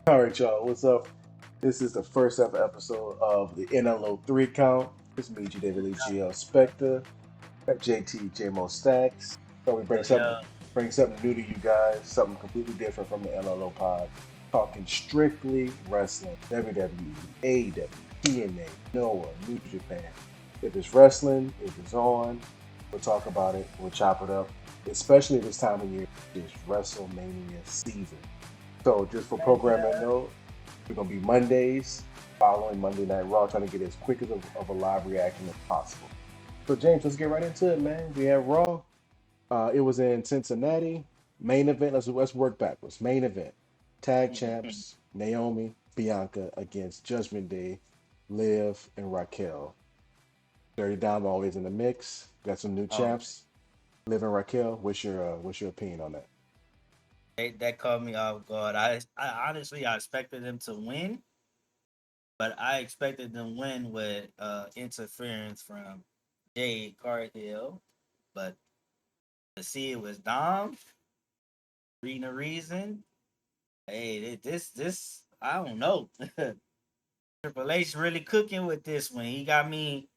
All right, y'all. What's up? This is the first ever episode of the NLO 3 count. It's me, G. David Lee, GL Spectre, JT, JMO Stacks. So we Yo, yo, bring something new to you guys, something completely different from the NLO pod. Talking strictly wrestling, WWE, AEW, TNA, Noah, New Japan. If it's wrestling, if it's on, we'll talk about it. We'll chop it up. Especially this time of year, it's WrestleMania season. So just for programming mania. note, we're gonna be Mondays following Monday Night Raw, trying to get as quick of a live reaction as possible. So James, let's get right into it, man. We have Raw. It was in Cincinnati. Main event. Let's work backwards. Main event. Tag champs Naomi, Bianca against Judgment Day, Liv and Raquel. Dirty Dom always in the mix. Got some new Oh, champs. Liv and Raquel. What's your opinion on that? that caught me off guard. I honestly I expected them to win, but I expected them win with interference from Jade Cargill. But to see it was Dom, reading the reason. Hey, this I don't know. Triple H really cooking with this one. He got me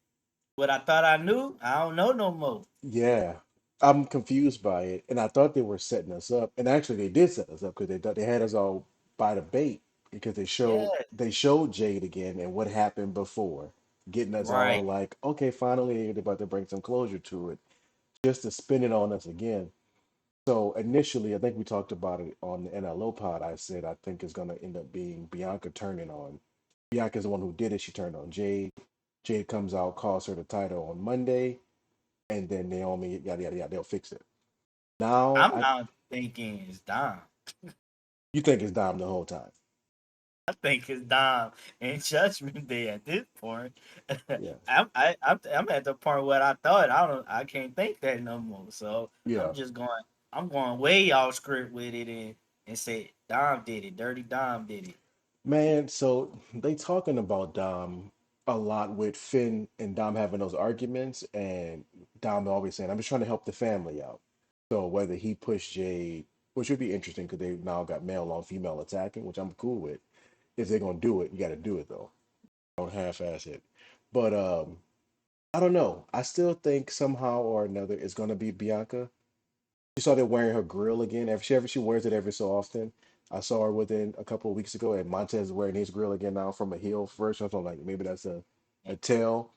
what I thought I knew. I don't know no more. Yeah, I'm confused by it, and I thought they were setting us up, and actually they did set us up because they had us all by the bait because Yeah, they showed Jade again and what happened before, getting us all right. like, okay, finally they're about to bring some closure to it, just to spin it on us again. So initially, I think we talked about it on the NLO pod. I said I think it's gonna end up being Bianca turning on. Bianca's the one who did it. She turned on Jade. Jade comes out, calls her the title on Monday, and then Naomi, yada yada yada, they'll fix it. Now, I'm not thinking it's Dom. you think it's Dom the whole time? I think it's Dom and Judgment Day at this point. Yeah, I'm at the point where I thought I can't think that no more. So I'm yeah, just going I'm going way off script with it and say Dom did it. Dirty Dom did it. man. So they talking about Dom a lot with Finn and Dom having those arguments, and Dom always saying, "I'm just trying to help the family out." So whether he pushed Jade, which would be interesting because they now got male on female attacking, which I'm cool with. If they're gonna do it, you got to do it though. Don't half-ass it. But I don't know. I still think somehow or another it's gonna be Bianca. She started wearing her grill again. She wears it every so often. I saw her within a couple of weeks ago, and Montez is wearing his grill again now from a heel version. So I'm like, maybe that's a tell.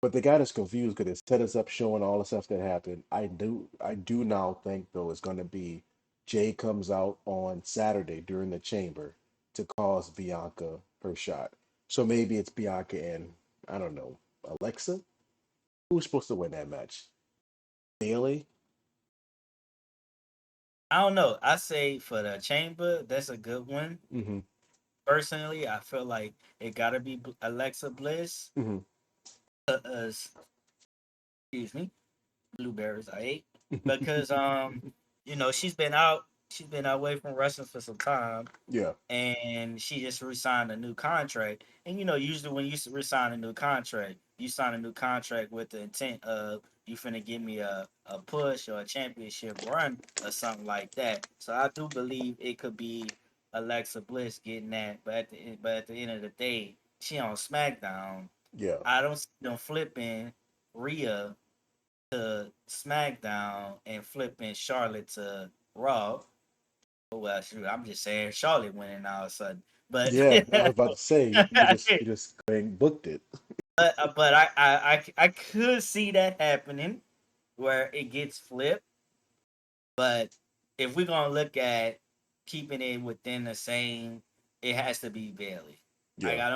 But they got us confused because it set us up showing all the stuff that happened. I do now think though it's gonna be Jay comes out on Saturday during the chamber to cause Bianca her shot. So maybe it's Bianca and I don't know, Alexa? Who's supposed to win that match? Bailey? I don't know. I say for the chamber, that's a good one. Mm-hmm. Personally, I feel like it gotta be Alexa Bliss. Mm-hmm. Because excuse me, blueberries I ate. Because she's been away from wrestling for some time Yeah. and she just re-signed a new contract. And usually when you re-sign a new contract, you sign a new contract with the intent of you finna give me a push or a championship run or something like that. So I do believe it could be Alexa Bliss getting that, but at the end of the day, she on SmackDown. Yeah. I don't see them flipping Rhea to SmackDown and flipping Charlotte to Raw. Oh, well, shoot, I'm just saying Charlotte winning all of a sudden, but Yeah. I was about to say you just booked it. but I could see that happening where it gets flipped. But if we're gonna look at keeping it within the same, it has to be Bailey. Like Yeah. I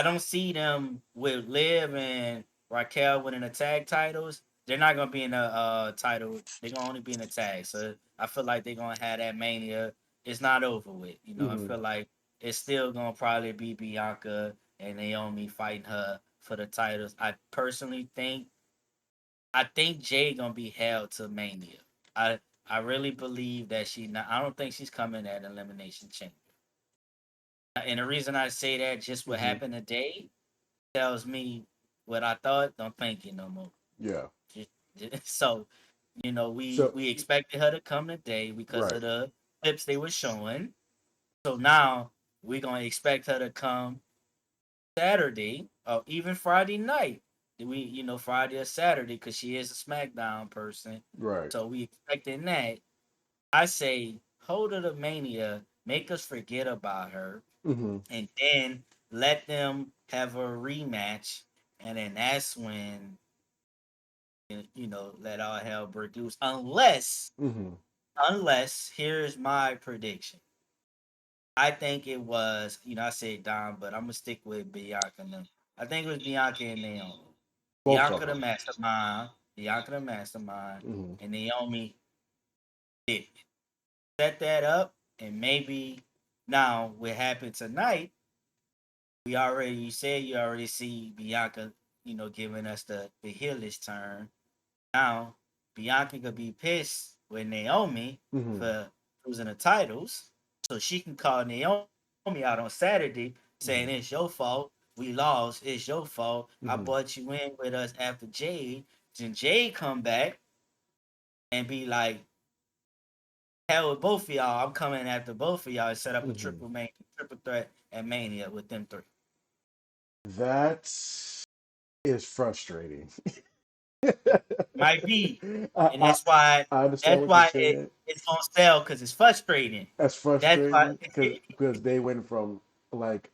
don't see them with Liv and Raquel winning the tag titles. They're not gonna be in the title. They're gonna only be in the tag. So I feel like they're gonna have that mania. It's not over with. I Hmm. feel like it's still gonna probably be Bianca and Naomi fighting her for the titles. I think Jay gonna be held to Mania. I really believe that she not. I don't think she's coming at Elimination Chamber. And the reason I say that, just what Hmm. happened today, tells me what I thought. Don't think it no more. Yeah. So, we So we expected her to come today because right. of the clips they were showing. So now we're gonna expect her to come Saturday or even Friday night. Friday or Saturday because she is a SmackDown person. Right. So we expecting that. I say hold her to Mania, make us forget about her, Mm-hmm. and then let them have a rematch, and then that's when let all hell break loose. Mm-hmm. Unless here's my prediction. I think it was, I said Dom, but I'm gonna stick with Bianca and them. I think it was Bianca and Naomi. Both of them. Bianca the mastermind, Mm-hmm. and Naomi did set that up, and maybe now what happened tonight, you said you already see Bianca, giving us the heelish turn. Now Bianca could be pissed with Naomi Mm-hmm. for losing the titles, so she can call Naomi out on Saturday saying Mm-hmm. it's your fault. We lost. It's your fault. I Mm-hmm. brought you in with us after Jade. Then Jade come back and be like, hell with both of y'all. I'm coming after both of y'all and set up a Mm-hmm. triple threat at Mania with them three. That is frustrating. Might be, I, and I I understand that's what you're why saying. it's gonna sell because it's frustrating. That's That's why. frustrating because they went from like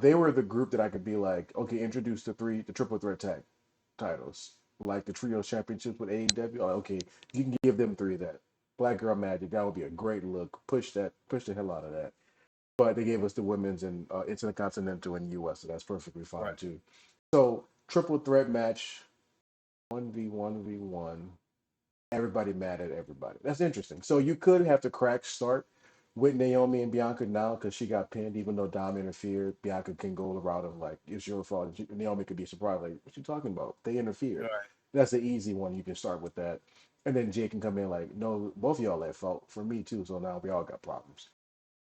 they were the group that I could be like, okay, introduce the triple threat tag titles, like the trio championships with AEW. Oh, okay, you can give them three of that. Black Girl Magic, that would be a great look. Push the hell out of that. But they gave us the women's and Intercontinental in US, so that's perfectly fine Right. too. So triple threat match, 1v1v1. Everybody mad at everybody. That's interesting. So you could have to crack start with Naomi and Bianca now because she got pinned, even though Dom interfered. Bianca can go the route of like, it's your fault. Naomi could be surprised, like, what you talking about? They interfered. Right. That's the easy one. You can start with that. And then Jay can come in like, no, both of y'all at fault for me too. So now we all got problems.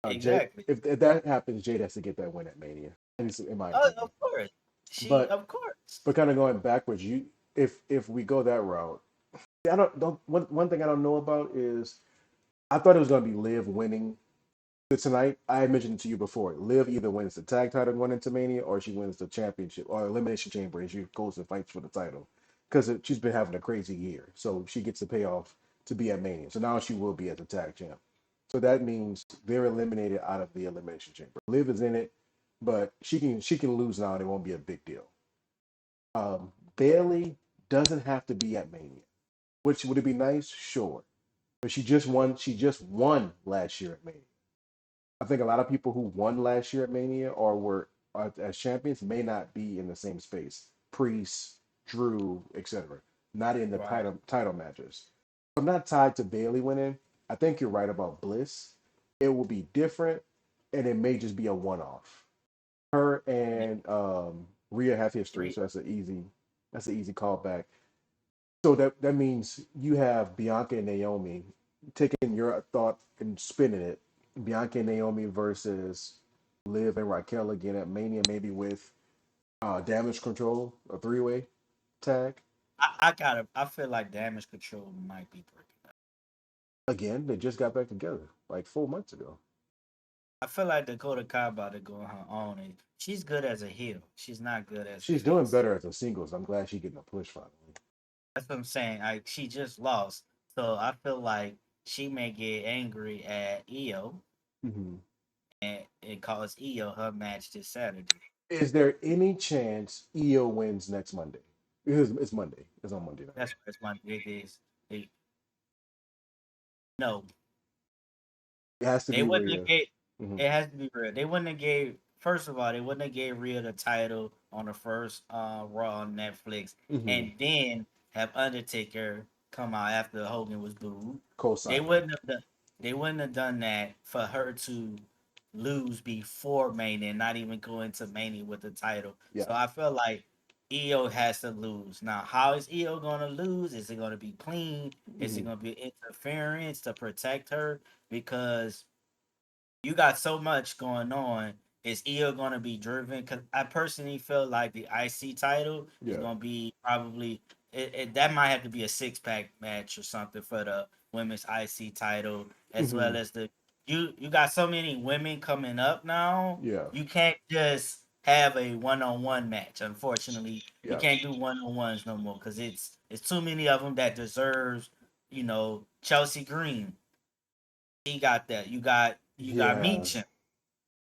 Jay, Exactly. if that happens, Jade has to get that win at Mania, at least in my Oh, opinion. of course. But Of course. kind of going backwards, if we go that route, I don't one thing I don't know about is I thought it was going to be Liv winning tonight. I mentioned it to you before. Liv either wins the tag title going into Mania, or she wins the championship or elimination chamber, and she goes and fights for the title because she's been having a crazy year. So she gets the payoff to be at Mania. So now she will be at the tag champ. So that means they're eliminated out of the elimination chamber. Liv is in it, but she can lose now, and it won't be a big deal. Bailey doesn't have to be at Mania. Which would it be nice? Sure, but she just won. She just won last year at Mania. I think a lot of people who won last year at Mania or were as champions may not be in the same space. Priest, Drew, etc. Not in the Right. title matches. I'm not tied to Bailey winning. I think you're right about Bliss. It will be different, and it may just be a one-off. Her Yeah. and Rhea have history, Re- so that's an easy callback. So that means you have Bianca and Naomi taking your thought and spinning it. Bianca and Naomi versus Liv and Raquel again at Mania, maybe with Damage Control, a three-way tag. I feel like damage control might be breaking up. Again, they just got back together like 4 months ago. I feel like Dakota Kai about to go on her own, and she's good as a heel. She's not good as a She's doing face. better as a singles. I'm glad she's getting a push finally. That's what I'm saying. She just lost, so I feel like she may get angry at Io, Hmm. and it costs Io her match this Saturday. Is there any chance Io wins next Monday? Because it's Monday. It's on Monday night. That's my it is. It, no, It has to they be wouldn't have Rhea. gave. Hmm. It has to be real. They wouldn't have gave. First of all, they wouldn't have gave Rhea the title on the first Raw on Netflix, Hmm. and then have Undertaker come out after Hogan was booed. They Co-signing. wouldn't have done. They wouldn't have done that for her to lose before Mania, not even go into Mania with the title. Yeah. So I feel like Io has to lose. Now, how is Io gonna lose? Is it gonna be clean? Is it Hmm. gonna be interference to protect her? Because you got so much going on. Is Io going to be driven? Because I personally feel like the IC title is Yeah. going to be probably that might have to be a 6-pack match or something for the women's IC title, as Hmm. well as the you got so many women coming up now. Yeah, You can't just have a one-on-one match. Unfortunately, you yeah, can't do one-on-ones no more because it's too many of them that deserves. Chelsea Green, he got that. You got yeah. Meacham.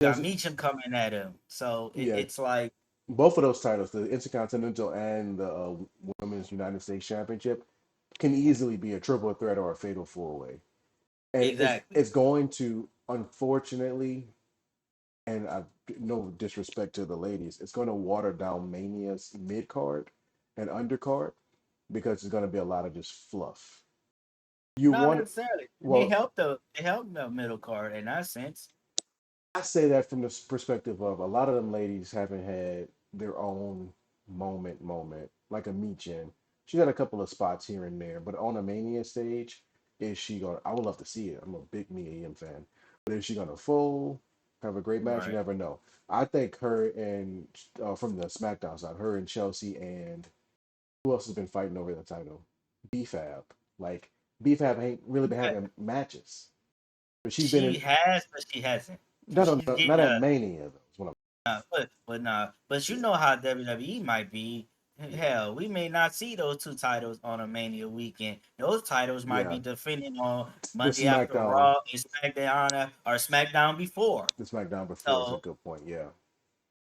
You got There's Meacham coming at him. So yeah, it's like both of those titles, the Intercontinental and the Women's United States Championship, can easily be a triple threat or a fatal four way, and exactly. it's going to unfortunately, and I no disrespect to the ladies, it's going to water down Mania's mid card and undercard because it's going to be a lot of just fluff. You Not want necessarily. They well, help the middle card in that sense. I say that from the perspective of a lot of them ladies haven't had their own moment. Like a Michin. She got a couple of spots here and there, but on a Mania stage, is she going to I would love to see it. I'm a big Mia Yim fan. But is she gonna fold, have a great match? You Right. never know. I think her and from the SmackDown side, her and Chelsea and who else has been fighting over the title? BFAB. Like BFAB ain't really been having matches. But she's been She in has, but she hasn't. not She's on, not getting at a Mania though. Is what but nah. But you know how WWE might be. Yeah. Hell, we may not see those two titles on a Mania weekend. Those titles might Yeah. be defending on The Monday after SmackDown, Raw and SmackDown or SmackDown before. the SmackDown before is a So good point. Yeah.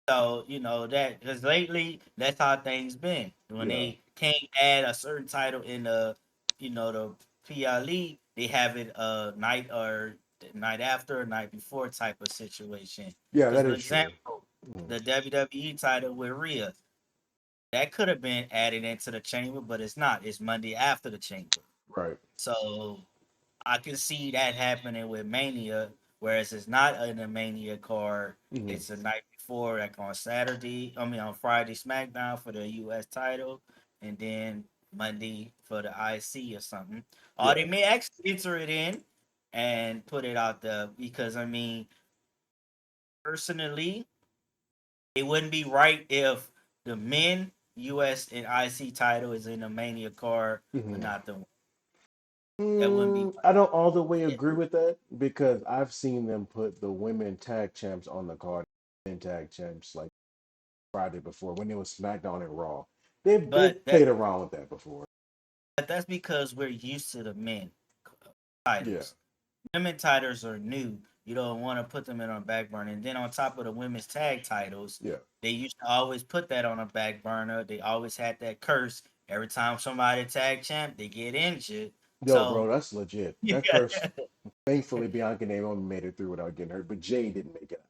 that because lately that's how things been. When Yeah. they can't add a certain title in the PLE, they have it night or the night after or night before type of situation. Yeah, Because that for is true. example, Mm, the WWE title with Rhea that could have been added into the chamber, but it's not. It's Monday after the chamber. right. So I can see that happening with Mania, whereas it's not in the Mania card. Hmm. It's the night before, like on Saturday. I mean on Friday SmackDown for the US title, and then Monday for the IC or something. Or they Yeah. may actually enter it in and put it out there because personally, it wouldn't be right if the men US and IC title is in the Mania card, but Hmm. not the women. That wouldn't be I don't all the way right. agree with that because I've seen them put the women tag champs on the card, men tag champs like Friday before when it was SmackDown and Raw. They've But that played around with that before. But that's because we're used to the men Yeah. titles. Women titles are new. You don't want to put them in on back burner. And then on top of the women's tag titles, Yeah. they used to always put that on a back burner. They always had that curse. Every time somebody tag champ, they get injured. Yo, bro, So that's legit. yeah. That curse. Thankfully, Bianca Naomi made it through without getting hurt, but Jay didn't make it.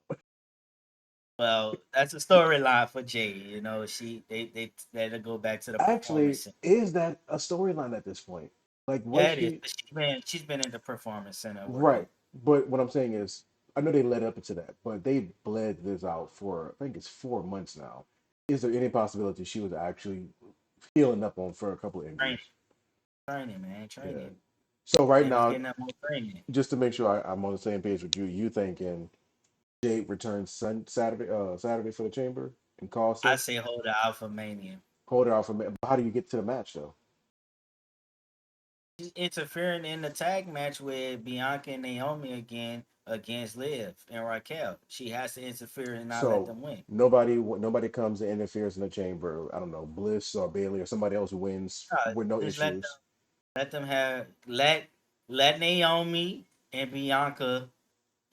Well, that's a storyline for Jay. They let her go back to the Actually, performance center. is that a storyline at this point? Like, was Yeah, it is. she But she's been in the performance center with right? him. But what I'm saying is, I know they led up into that, but they bled this out for I think it's 4 months now. Is there any possibility she was actually healing up on for a couple of Training, injuries? training, man, Yeah. training. So right They was now, getting that more training. just to make sure I'm on the same page with you, you thinking Jade returns Saturday for the Chamber and I Costa say hold the Alpha Mania. hold it out for. How do you get to the match though? She's interfering in the tag match with Bianca and Naomi again against Liv and Raquel. She has to interfere and not let So them win. nobody comes and interferes in the chamber. I don't know, Bliss or Bailey or somebody else wins with no Just issues. let them have let Naomi and Bianca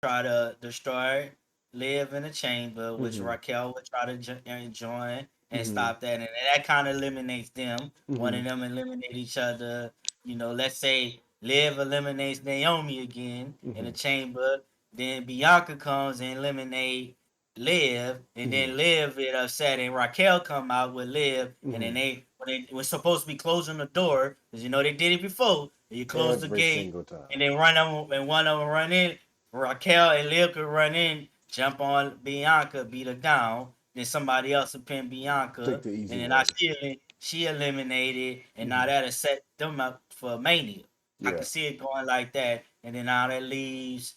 try to destroy Liv in the chamber, which Hmm. Raquel would try to join and Hmm. stop that, and that kind of eliminates them. One Hmm. of them eliminate each other. Let's say Liv eliminates Naomi again in the Hmm. chamber, then Bianca comes and eliminate Liv, and Hmm. then Liv get upset, and Raquel come out with Liv, and then Hmm. they were supposed to be closing the door because they did it before. You close the Every gate, single time. and then one of them run in. Raquel and Liv could run in, jump on Bianca, beat her down. Then somebody else will pin Take Bianca, the easy and then I way. see she eliminated, and now Hmm. that'll set them up for Mania. I Yeah. can see it going like that, and then now that leaves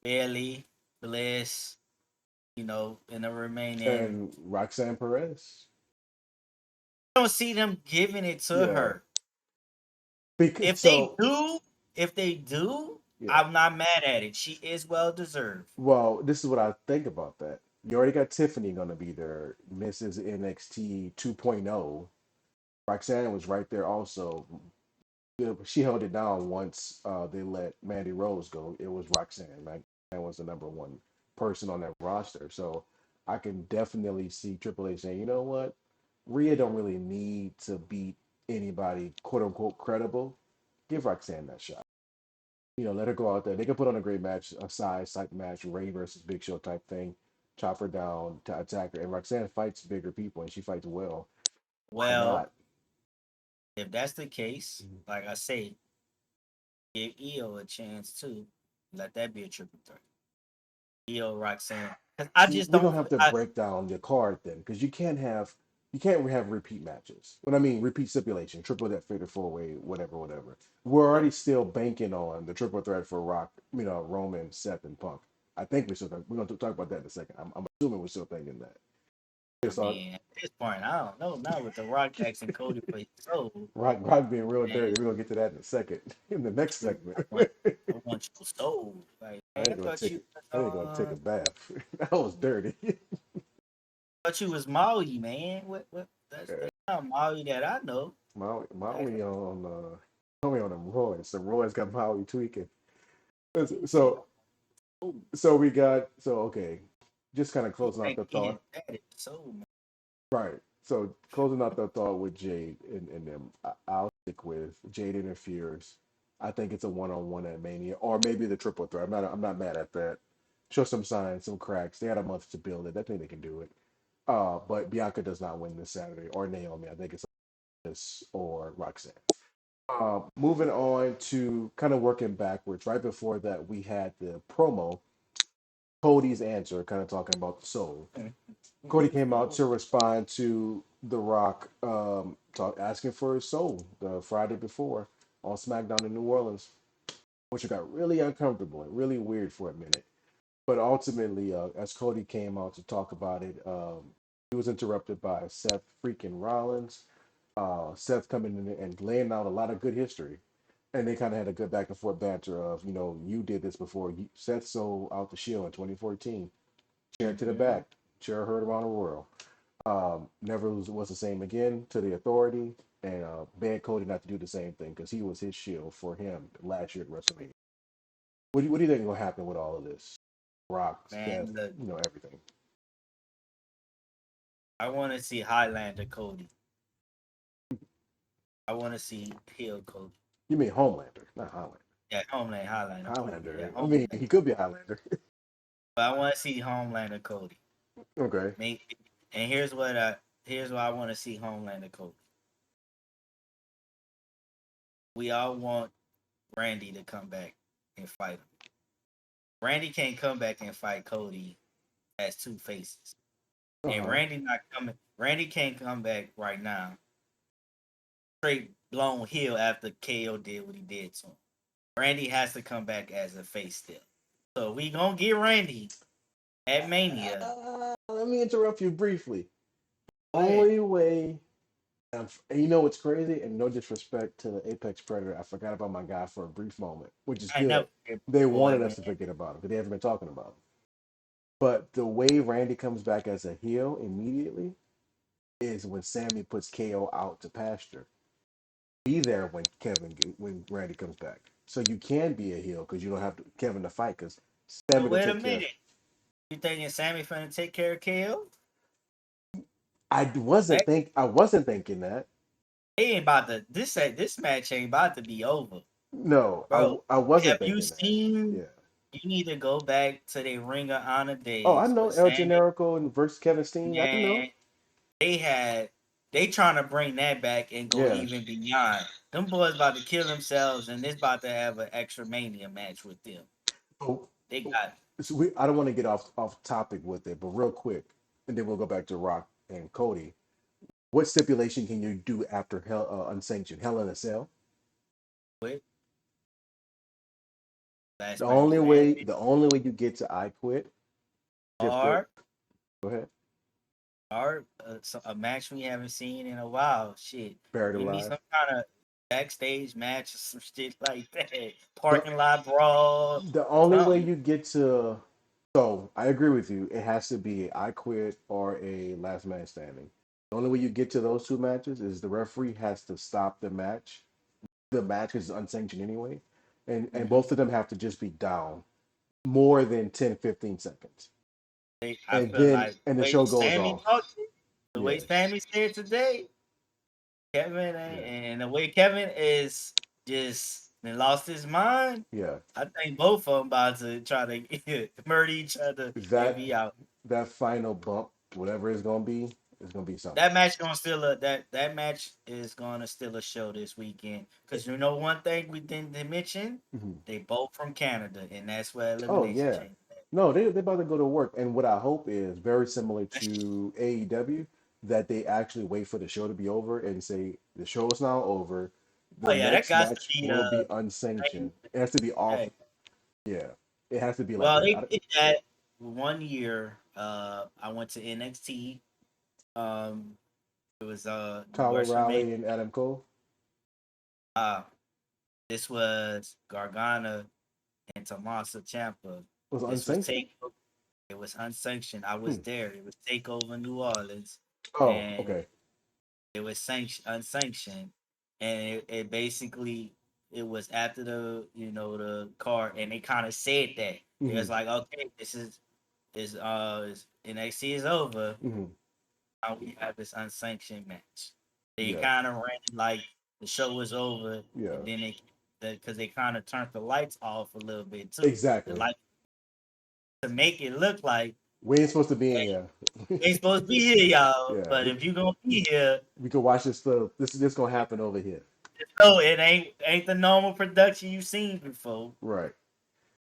Bailey, Bliss, in the remaining. And Roxanne Perez. I don't see them giving it to Yeah. her. Because If they so do, if they do, Yeah. I'm not mad at it. She is well deserved. Well, this is what I think about that. You already got Tiffany going to be there, Mrs. NXT 2.0. Roxanne was right there also. She held it down once they let Mandy Rose go. It was Roxanne. Roxanne was the number one person on that roster. So I can definitely see Triple H saying, you know what? Rhea don't really need to beat anybody quote unquote credible. Give Roxanne that shot. Let her go out there. They can put on a great match, a size type match, Ray versus Big Show type thing. Chop her down to attack her. And Roxanne fights bigger people and she fights well. Why Well, not? if that's the case, Mhm. like I say, give Io a chance too. Let that be a triple threat. Io, Roxanne. Because I See, just we're don't. gonna have to break down the card then, because you can't have repeat matches. What I mean, repeat stipulation, triple threat, figure four way, whatever, whatever. We're already still banking on the triple threat for Rock, Roman, Seth, and Punk. I think we're gonna talk about that in a second. I'm assuming we're still thinking that. I It's on mean, at this point, I don't know. Now with the Rock asking Cody for his soul, Rock being real man, dirty. We're gonna get to that in a second, in the next I segment. want your soul. Like, I man, ain't gonna take it. I ain't gonna take uh, a bath. That was dirty. thought you was Maui, man. What? That's not Maui that I know. Like, Maui on them Roy's. The Roy's got Maui tweaking. he said, So so we got so okay. Just kind of he closing out think the he thought. didn't that is soul, man. Right. So closing out the thought with Jade and them. I'll stick with Jade interferes. I think it's a one-on-one at Mania, or maybe the triple threat. I'm not mad at that. Show some signs, some cracks. They had a month to build it. I think they can do it. But Bianca does not win this Saturday, or Naomi. I think it's this or Roxanne. Moving on to kind of working backwards. Right before that, we had the promo, Cody's answer, kind of talking about the soul. Cody came out to respond to The Rock, asking for his soul the Friday before on SmackDown in New Orleans, which got really uncomfortable and really weird for a minute. But ultimately, as Cody came out to talk about it, he was interrupted by Seth freaking Rollins. Seth coming in and laying out a lot of good history. And they kind of had a good back and forth banter of, you did this before. Seth sold out the Shield in 2014. Chair to the Mm-hmm. back. Chair heard around the world. Never was the same again to the Authority. And begged Cody not to do the same thing because he was his Shield for him last year at WrestleMania. What do you think will happen with all of this? Rock, Seth, Man, look, everything. I want to see Highlander Cody. I want to see Hill Cody. You mean Homelander, not Highlander. Yeah, Highlander Cody. Yeah, Highlander. I mean, Homelander. he could be a Highlander. But I want to see Homelander Cody. Okay. Maybe, and here's why I want to see Homelander Cody. We all want Randy to come back and fight him. Randy can't come back and fight Cody as two faces. Uh And huh. Randy not coming. Randy can't come back right now. Straight blown heel after KO did what he did to him. Randy has to come back as a face still. So we gonna get Randy at Mania. Let me interrupt you briefly. Go ahead. Only way, and you know what's crazy, and no disrespect to the Apex Predator, I forgot about my guy for a brief moment, which is I never good. forget They my boy, wanted us man. to forget about him because they haven't been talking about him. But the way Randy comes back as a heel immediately is when Sammy puts KO out to pasture. Be there when Randy comes back, so you can be a heel because you don't have Kevin to fight because Sammy But gonna wait a take care. minute. You thinking Sammy finna take care of KO? That I wasn't thinking that. they ain't about to this match ain't about to be over. No, Bro, I wasn't have you thinking that. seen Yeah. you need to go back to the Ring of Honor Oh, I days know with El Sammy. Generico and versus Kevin Steen. I know. Man, they trying to bring that back and go Yeah. even beyond. Them boys about to kill themselves and this about to have an extra mania match with them. Oh, They oh, got so I don't want to get off topic with it, but real quick, and then we'll go back to Rock and Cody. What stipulation can you do after Unsanctioned Hell in a Cell? quit The last man only way standing the only way you get to I Quit, if there. or Go ahead. a match we haven't seen in a while. Shit, Buried give me Alive. some kind of backstage match or some shit like that. The Parking lot brawl, the only way something. you get to so I agree with you. It has to be I quit or a last man standing. The only way you get to those two matches is the referee has to stop the match. The match is unsanctioned anyway, and Hmm. both of them have to just be down more than 10, 15 seconds, I and feel then like and the the way show goes Sammy off. talked, the way Yeah, Sammy said today, Kevin yeah, and the way Kevin is just lost his mind. yeah. I think both of them about to try to murder each other and That be out. that final bump, whatever it's gonna be, is gonna be something. That match gonna still that match is gonna still a show this weekend. Cause you know one thing we didn't mention, Mhm. they both from Canada, and that's where Oh elimination yeah. chamber. No, they about to go to work. And what I hope is very similar to AEW, that they actually wait for the show to be over and say the show is now over. Oh The yeah, that next got to match be will be unsanctioned. It has to be off. hey. Yeah. It has to be like Well, that. they did that 1 year. I went to NXT. Um, it was Kyle WrestleMania. O'Reilly and Adam Cole Uh, this was Gargano and Tommaso Ciampa. was This was unsanctioned. take. It was unsanctioned. I Hmm. was there. It was Takeover New Orleans, Oh, and okay. it was unsanctioned, and it basically it was after the card, and they kind of said that it Hmm. was like, okay, this is NXT is over. Hmm. Now we have this unsanctioned match. They Yeah. kind of ran it like the show was over, Yeah. and then because they kind of turned the lights off a little bit too. The Exactly. light to make it look like We ain't supposed to be in hey, here. we ain't supposed to be here, y'all. Yeah. But if you gonna be here, We could watch this stuff. This is just gonna happen over here. no, it ain't the normal production you've seen before. Right.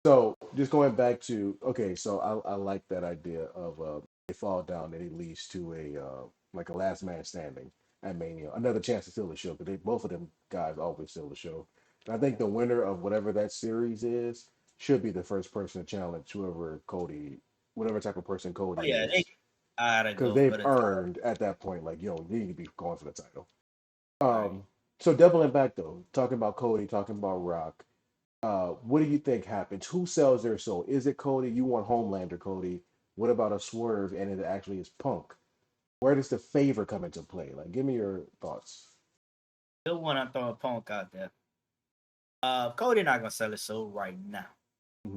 So just going back to okay, so I like that idea of they fall down and it leads to a like a last man standing at Mania, another chance to steal the show because they both of them guys always steal the show. And I think the winner of whatever that series is should be the first person to challenge whoever Cody, whatever type of person Oh Cody yeah, they is, gotta because go for they've the title. earned at that point like yo, you need to be going for the title. Right. So doubling back though, talking about Cody, talking about Rock. What do you think happens? Who sells their soul? Is it Cody? You want Homelander, Cody. What about a swerve and it actually is Punk? Where does the favor come into play? Like, give me your thoughts. Still want to throw a Punk out there. Cody not gonna sell his soul right now. Hmm.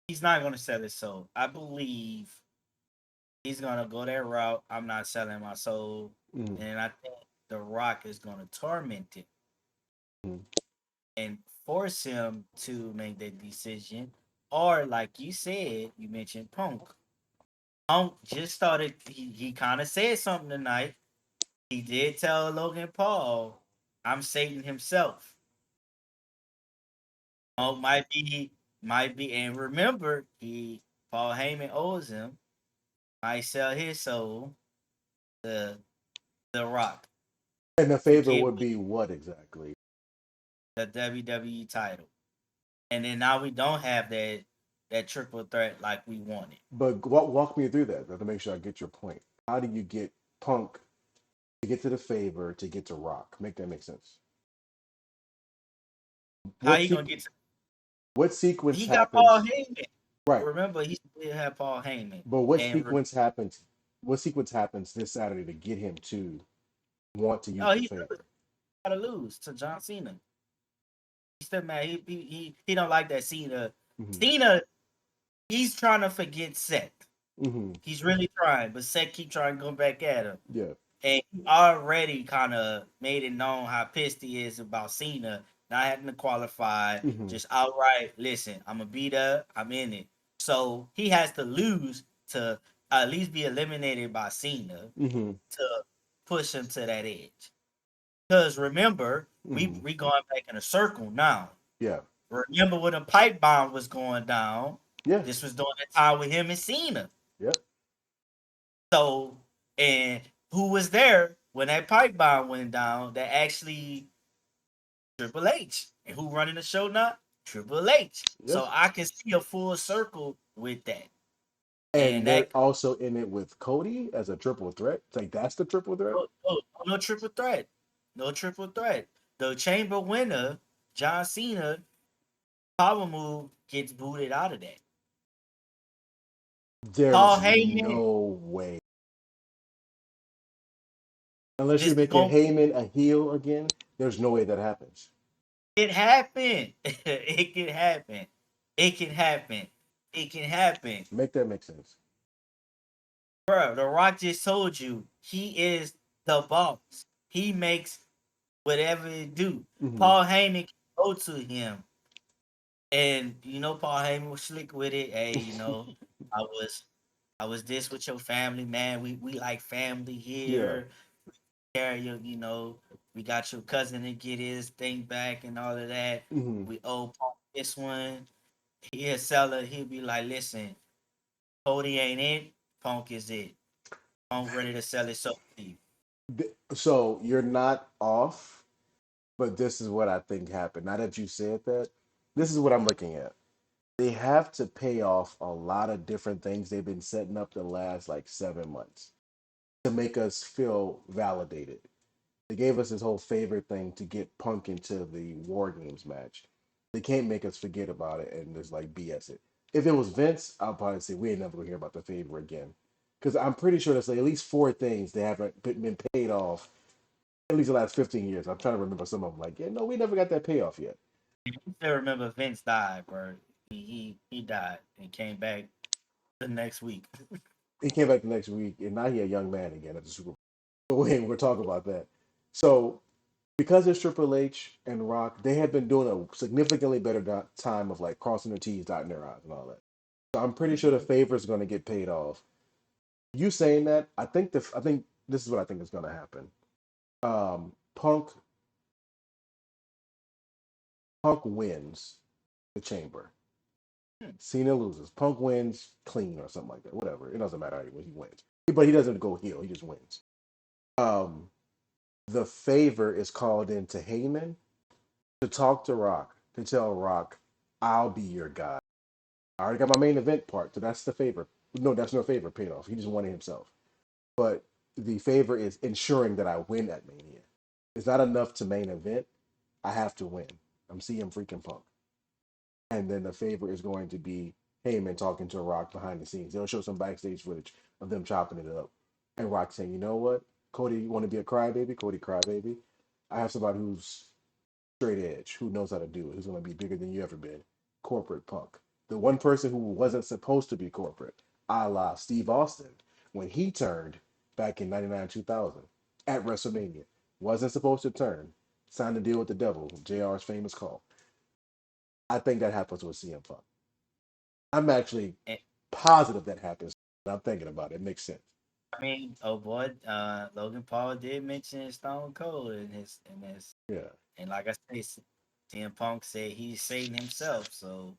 He's not gonna sell his soul. I believe he's gonna go that route. I'm not selling my soul, Hmm. and I think The Rock is gonna torment it Hmm. and force him to make that decision. Or, like you said, you mentioned Punk. Punk just started. He kind of said something tonight. He did tell Logan Paul, "I'm Satan himself." Punk might be, and remember, he Paul Heyman owes him. Might sell his soul to The Rock And the to favor get would be what exactly? the WWE title. And then now we don't have that triple threat like we wanted. But walk me through that to make sure I get your point. How do you get Punk to get to the favor to get to Rock? Make that make sense. How What he gonna sequ- get to what sequence he got Paul happens? Heyman. Right. Remember, he still had Paul Heyman. But what And sequence happens? What sequence happens this Saturday to get him to want to use oh, the he favor? gotta lose to John Cena. He's still mad. He don't like that Cena. Hmm. Cena, he's trying to forget Seth. Hmm. He's really trying, but Seth keep trying to go back at him. Yeah. And he already kind of made it known how pissed he is about Cena not having to qualify. Hmm. Just outright, listen, I'm gonna beat up. I'm in it. So he has to lose to at least be eliminated by Cena Hmm. to push him to that edge. Because remember, we Hmm. we going back in a circle now. Yeah. Remember when the pipe bomb was going down? Yeah. This was during the time with him and Cena. Yep. So, and who was there when that pipe bomb went down? That actually Triple H. And who running the show now? Triple H. Yep. So I can see a full circle with that. And And they're that also in it with Cody as a triple threat. It's like that's the triple threat. no triple threat. No triple threat. the chamber winner, John Cena, power move gets booted out of that. Paul There's Heyman, no way. Unless you're this making going Heyman a heel again, there's no way that happens. it happen. It can happen. It can happen. It can happen. Make that make sense. Bro, The Rock just told you he is the boss. He makes whatever it do. Hmm. Paul Heyman can go to him, and Paul Heyman was slick with it. Hey, I was I was this with your family, man. We like family Yeah. here. Carry we got your cousin to get his thing back and all of that. Hmm. We owe Paul this one. He'll sell it. He'll be like, listen, Cody ain't it. Punk is it. Punk ready to sell it so cheap. So you're not off, but this is what I think happened. Now that you said that, this is what I'm looking at. They have to pay off a lot of different things they've been setting up the last like 7 months to make us feel validated. They gave us this whole favorite thing to get Punk into the War Games match. They can't make us forget about it and just like BS it. If it was Vince, I'll probably say we ain't never gonna hear about the favor again. Because I'm pretty sure there's like at least four things they haven't been paid off at least the last 15 years. I'm trying to remember some of them. Like, yeah, no, we never got that payoff yet. You still remember Vince died, bro. He died and came back the next week. He came back the next week, and now he a young man again at the Super Bowl. So wait, we're talking about that. So because it's Triple H and Rock, they have been doing a significantly better time of like crossing their T's, dotting their I's, and all that. So I'm pretty sure the favor is going to get paid off. You saying that? I think this is what I think is going to happen. Punk wins the Chamber. Cena loses. Punk wins clean or something like that. Whatever. It doesn't matter anyway. He wins, but he doesn't go heel. He just wins. Um, the favor is called into Heyman to talk to Rock to tell Rock, "I'll be your guy." I already got my main event part, so that's the favor. No, that's no favor paid off. He just won it himself. But the favor is ensuring that I win at Mania. It's not enough to main event. I have to win. I'm CM freaking Punk. And then the favor is going to be Heyman talking to Rock behind the scenes. They'll show some backstage footage of them chopping it up. And Rock saying, you know what? Cody, you want to be a crybaby? Cody crybaby. I have somebody who's straight edge, who knows how to do it, who's going to be bigger than you ever been. Corporate Punk. The one person who wasn't supposed to be corporate, a la Steve Austin, when he turned back in 99 2000 at WrestleMania. Wasn't supposed to turn. Signed a deal with the devil, JR's famous call. I think that happens with CM Punk. I'm actually And, positive that happens. I'm thinking about it. It makes sense. I mean, oh boy, Logan Paul did mention Stone Cold in his, Yeah. and like I said, CM Punk said he's Satan himself, so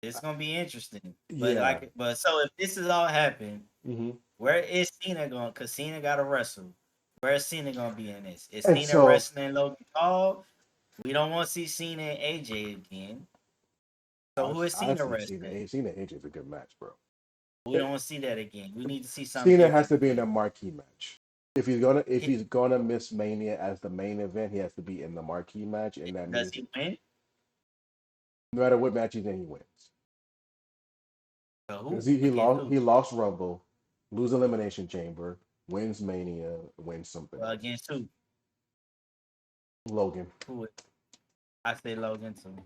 it's gonna be interesting. Yeah. But so if this is all happening, Hmm. where is Cena going? Cause Cena got to wrestle. Where is Cena gonna be in this? Is And Cena so wrestling Logan Paul? We don't want to see Cena and AJ again. So who is I Cena see wrestling? Cena AJ is a good match, bro. We don't want to see that again. We need to see something Cena has different to be in again. a marquee match. If He, he's gonna miss Mania as the main event, he has to be in the marquee match, and that does means he win? no matter what match he's in, he wins. So Because who he against lost who? Rumble, lose Elimination Chamber, wins Mania, wins something Well, else. against who? Logan. Who? I say Logan too. Logan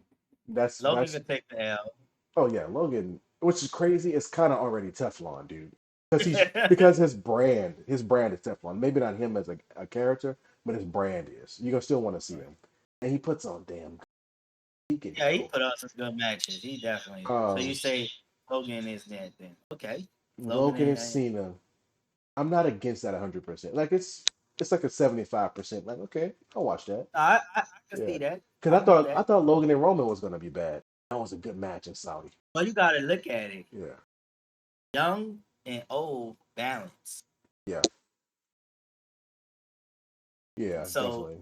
That's could take the L. oh yeah, Logan, which is crazy. It's kind of already Teflon, dude. Because his brand is Teflon. Maybe not him as a character, but his brand is. You're gonna still want to see him, and he puts on damn. He can Yeah, he go. put on some good matches. He definitely. So you Um, say Logan is that then? Okay, Logan Logan and and Cena. I'm not against that 100%. Like it's like a 75%. Like okay, I'll watch that. I can Yeah, see that. because I get I that. thought Logan and Roman was gonna be bad. That was a good match in Saudi. But you got to look at it. Yeah, Young and old balance. yeah, yeah, So definitely.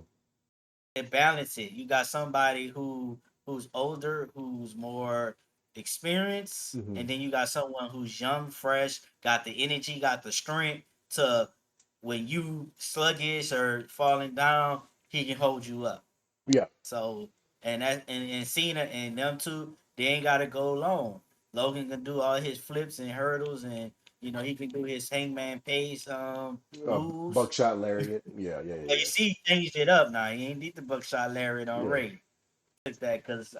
it balance it. You got somebody who's older, who's more experienced, Hmm. and then you got someone who's young, fresh, got the energy, got the strength to when you sluggish or falling down, he can hold you up. Yeah. So and Cena and them two, they ain't gotta go long. Logan can do all his flips and hurdles, and he can do his Hangman Page moves. Buckshot lariat. Yeah, yeah, But yeah, you see, he changed it up now. He ain't need the buckshot lariat on yeah. Ray. Took that because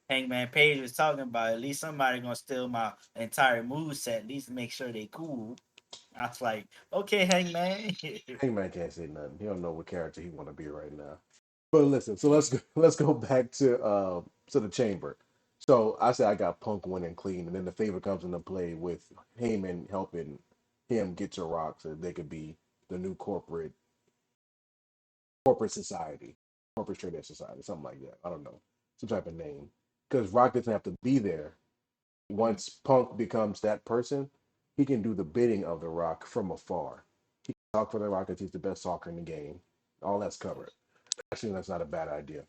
Hangman Page was talking about at least somebody gonna steal my entire move set. At least make sure they cool. I was like, okay, Hangman. Hangman can't say nothing. He don't know what character he want to be right now. But listen, so Yeah. let's go back to the chamber. So I said I got Punk winning clean, and then the favor comes into play with Heyman helping him get to Rock so they could be the new corporate society, corporate trading society, something like that. I don't know, some type of name. Because Rock doesn't have to be there. Once Punk becomes that person, he can do the bidding of the Rock from afar. He can talk for the Rock because he's the best talker in the game. All that's covered. Actually, that's not a bad idea.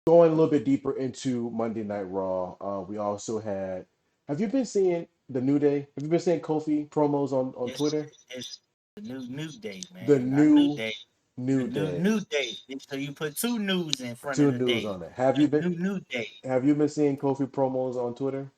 Going a little bit deeper into Monday Night Raw, we also had. Have you been seeing the New Day? Have you been seeing Kofi promos on It's Twitter? it's the new day, The man. Not new new day. The New Day. new day. So you put two news in front of Two the news day. on it. The new day. Have you been seeing Kofi promos on Twitter?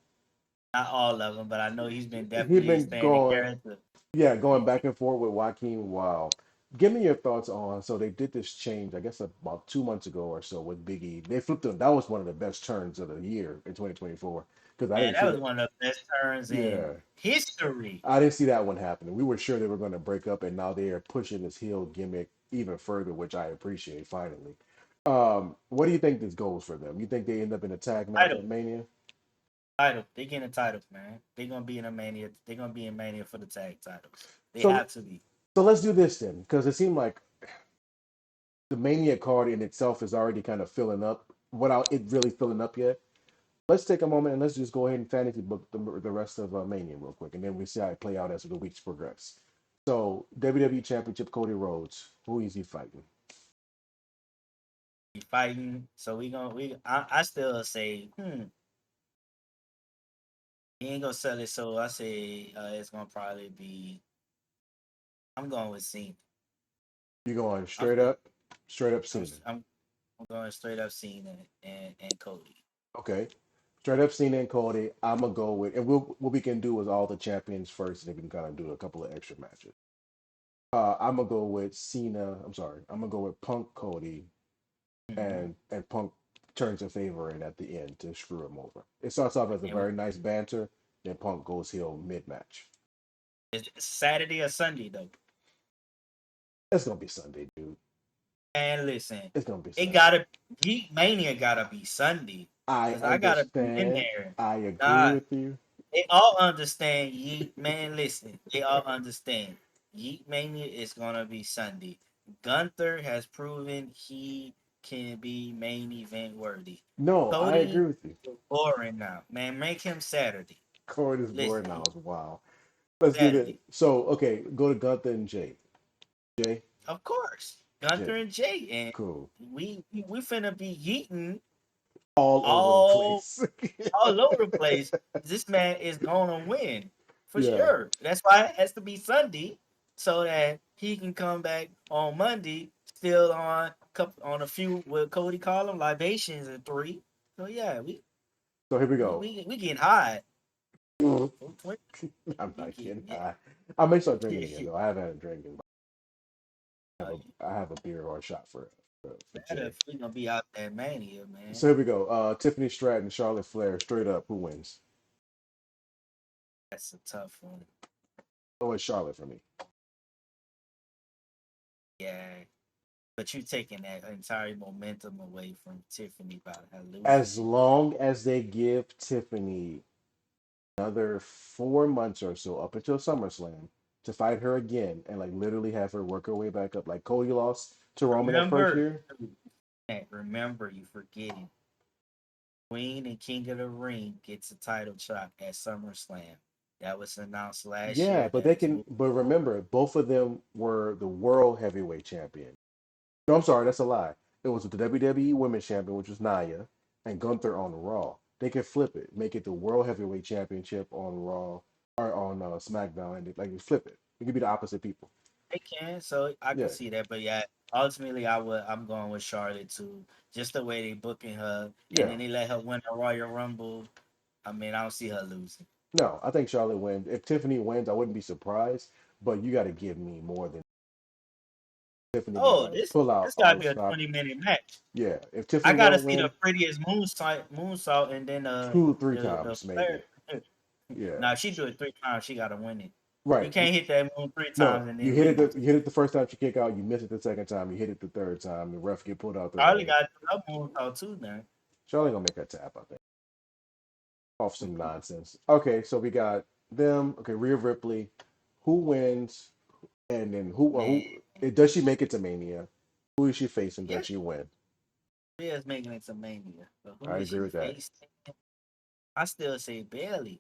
Not all of them, but I know he's been He definitely been staying in going, character. yeah, going back and forth with Joaquin Wow. Give me your thoughts on. So they did this change, I guess about 2 months ago or so with Biggie. They flipped them. That was one of the best turns of the year in 2024 because I Man, didn't see that was that. one of the best turns in Yeah, history. I didn't see that one happening. We were sure they were going to break up, and now they are pushing this heel gimmick even further, which I appreciate. Finally, what do you think this goes for them? You think they end up in a tag match Title, at Mania? title. They getting a title, man. They gonna be in a mania. They gonna be in mania for the tag titles. They So, have to be. so let's do this then, because it seemed like the Mania card in itself is already kind of filling up without it really filling up yet. Let's take a moment and let's just go ahead and fantasy book the rest of Mania real quick, and then we see how it play out as the weeks progress. So WWE Championship Cody Rhodes, who is he fighting? Be fighting. So we gonna we. I still say, he ain't gonna sell it. So I say it's gonna probably be. I'm going with Cena. You going I'm straight up I'm Cena. I'm, I'm going straight up Cena and Cody. Okay, straight up Cena and Cody. I'm gonna go with, and what we can do is all the champions first, and then we can kind of do a couple of extra matches. I'm gonna go with Cena. I'm sorry. I'm gonna go with Punk Cody, Mm-hmm. and Punk turns a favor in at the end to screw him over. It starts off as a And very nice banter, then Punk goes heel mid match. it's Saturday or Sunday though. It's gonna be Sunday, dude. And listen, It's gonna be it Sunday. gotta Geek Mania gotta be Sunday. I Cause I gotta be in understand. there. I agree Nah, with you. they all understand Yeet Man. Listen, they all understand. Yeet Mania is gonna be Sunday. Gunther has proven he can be main event worthy. No, I agree Cody with you. is boring now. Man, make him Saturday. Corey is bored Listen, now. Is wow. Let's do this. Saturday. So, okay, go to Gunther and Jay. Jay, Of course. Gunther Jay, and Jay. And cool. we finna be yeeting All over the all place. all over the place. This man is gonna win for Yeah. sure. That's why it has to be Sunday, so that he can come back on Monday, still on a few with Cody Collum libations and three. So yeah, So here we we go. we, we getting high. I'm 420, we not kidding. getting it. I may start drinking again though. I haven't had a drink in. You I have a beer or a shot for better Jay. if we gonna be out there mania, man. So here we go. Tiffany Stratton, Charlotte Flair, straight up. Who wins? That's a tough one. Oh, it's Charlotte for me. Yeah. But you taking that entire momentum away from Tiffany by her losing As it. long as they give Tiffany another 4 months or so up until SummerSlam to fight her again and like literally have her work her way back up, like Cody lost to Roman that first Remember, year. remember, you forgetting. Queen and King of the Ring gets a title shot at SummerSlam. That was announced last Yeah, year. but That they is can. moving But forward. remember, both of them were the world heavyweight champion. No, I'm sorry, that's a lie. It was the WWE Women's Champion, which was Nia, and Gunther on Raw. They could flip it, make it the World Heavyweight Championship on Raw or on SmackDown, and like flip it. It could be the opposite people. They can, so I can Yeah, see that. But yeah, ultimately, I'm going with Charlotte too. Just the way they booking her, and Yeah. then they let her win a Royal Rumble. I mean, I don't see her losing. No, I think Charlotte wins. If Tiffany wins, I wouldn't be surprised, but you got to give me more than Tiffany got Oh, to this pull out this all gotta the be a stop. 20-minute match. Yeah, if I Tiffany gotta don't see the win, prettiest moonsault, and then two, three the times maybe. flare. Yeah, Now, if she do it 3 times, she gotta win it. You right. can't hit that moon three No, times and you then hit it. lose. You hit it the first time you kick out. You miss it the second time. You hit it the third time. The ref get pulled out the Probably ring. got to moonsault too now. Charlotte gonna make her tap. I think off some nonsense. Okay, so we got them. Okay, Rhea Ripley. Who wins? And then Man, does she make it to Mania? Who is she facing? yes, Does she win? she is making it to Mania. But who I is agree she with that. facing? I still say Bailey.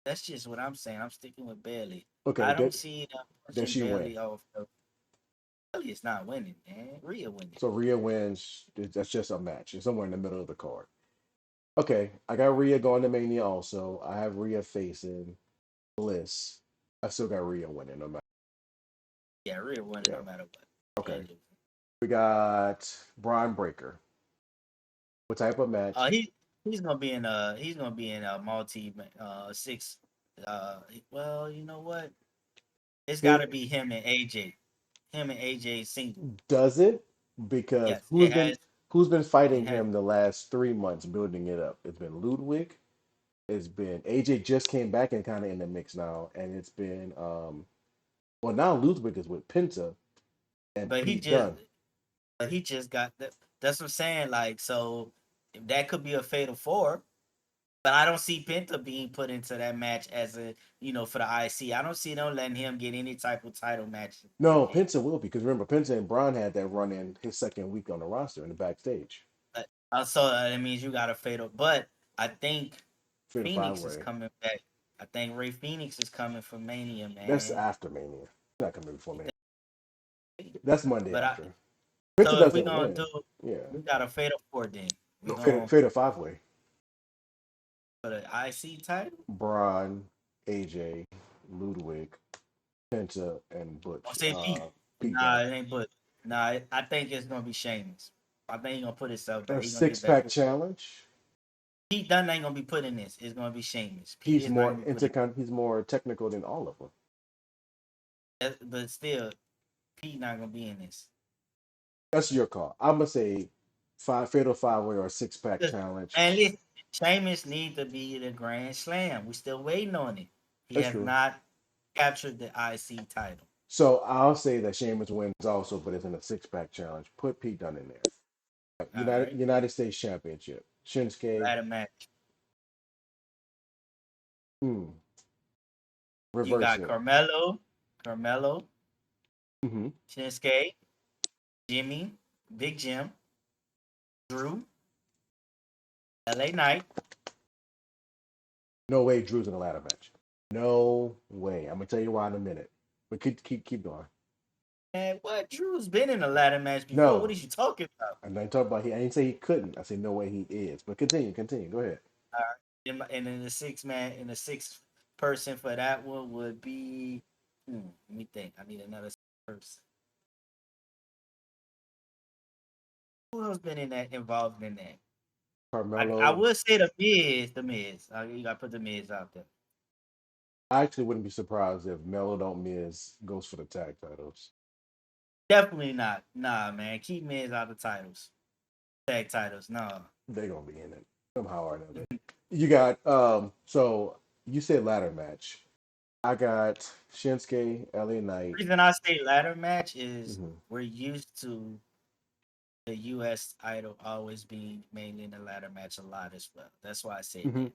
That's just what I'm saying. I'm sticking with Bailey. Okay, I don't see them does pushing she win? Bailey off. Bailey is not winning, man. Rhea winning. So Rhea wins. That's just a match. It's somewhere in the middle of the card. Okay, I got Rhea going to Mania also. I have Rhea facing Bliss. I still got Rhea winning no matter. Yeah, Rhea winning Yeah. no matter what. Okay. And We got Braun Breaker. What type of uh, match? he he's gonna be in a multi six. Uh, well, you know what? It's got to It be him and AJ. Him and AJ single. does it because Yes, it has. who's been It fighting has. him the last 3 months, building it up. It's been Ludwig. It's been AJ just came back and kind of in the mix now, and it's been well now Ludwig is with Penta and But he Pete just Dunne. he just got that. That's what I'm saying. Like, so that could be a fatal four. But I don't see Penta being put into that match as a for the IC. I don't see them letting him get any type of title match. No, Penta will because remember Penta and Braun had that run in his second week on the roster in the backstage. So that means you got a fatal. But I think Fatal five Phoenix is way. coming back. I think Ray Phoenix is coming for Mania, That's man. after Mania. Not coming before Mania. That's Monday But I after. Penta so if we doesn't gonna win. do, Yeah. we got a fatal four then. We No, going fatal five way. for the IC title. Braun, AJ, Ludwig, Penta, and I'll Butch. say Pete. Pete Nah, Dunne. it ain't. But nah, I think it's gonna be Sheamus. I think he's gonna put himself back. A He's gonna six get back. pack challenge. Pete Dunne ain't gonna be putting this. It's gonna be Sheamus. Pete He's is not more gonna be putting. he's more technical than all of them. But still, Pete not gonna be in this. That's your call. I'm gonna say five fatal five way or a six pack challenge. Man, listen, Sheamus need to be the Grand Slam. We still waiting on it. He That's has true. not captured the IC title. So I'll say that Sheamus wins also, but it's in a six pack challenge. Put Pete Dunne in there. All right, United States Championship. Shinsuke. ladder match. Hmm. You Reverse got it. Carmelo, Hmm. Shinsuke, Jimmy, Big Jim, Drew, LA Knight. No way Drew's in a ladder match. No way. I'm gonna tell you why in a minute. But keep going. Man, what? Drew's been in a ladder match before. What No. is you talking about? I'm not talking about he I didn't say he couldn't. I said no way he is. But continue. Go ahead. All right. And then the six man and the sixth person for that one would be. Let me think. I need another person. Who else been in that involved in that? I Carmelo. would say the Miz. The Miz. You gotta put the Miz out there. I actually wouldn't be surprised if Melo don't miss goes for the tag titles. Definitely not. Nah, man. Keep Miz out of titles. Tag titles. No. They're gonna be in it somehow or another. You got so you said ladder match. I got Shinsuke, LA Knight. Reason I say ladder match is Hmm. we're used to the U.S. Idol always being mainly in the ladder match a lot as well. That's why I said Hmm. that.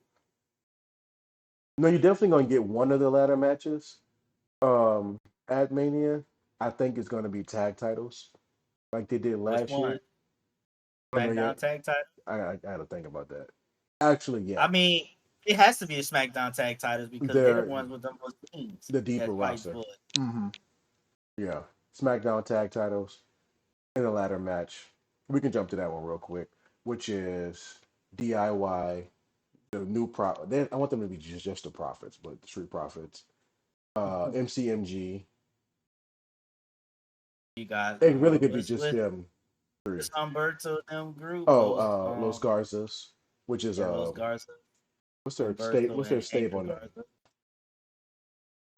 No, you're definitely gonna get one of the ladder matches. Um, at Mania, I think it's gonna be tag titles like they did Which last one? year. Oh no, yeah, SmackDown tag title? I had to think about that. Actually, yeah, I mean, it has to be the SmackDown tag titles because they're the they're ones with the most teams the deeper that fight roster. for it. Hmm. Yeah, SmackDown tag titles in a ladder match. We can jump to that one real quick, which is DIY, the new pro. I want them to be just the Profits, but the Street Profits. MCMG, You got It really could be what's just them three. what's Humberto them group? Oh, Los Los Garzas, which is yeah, Los Garza, what's Humberto their and stable Angel name?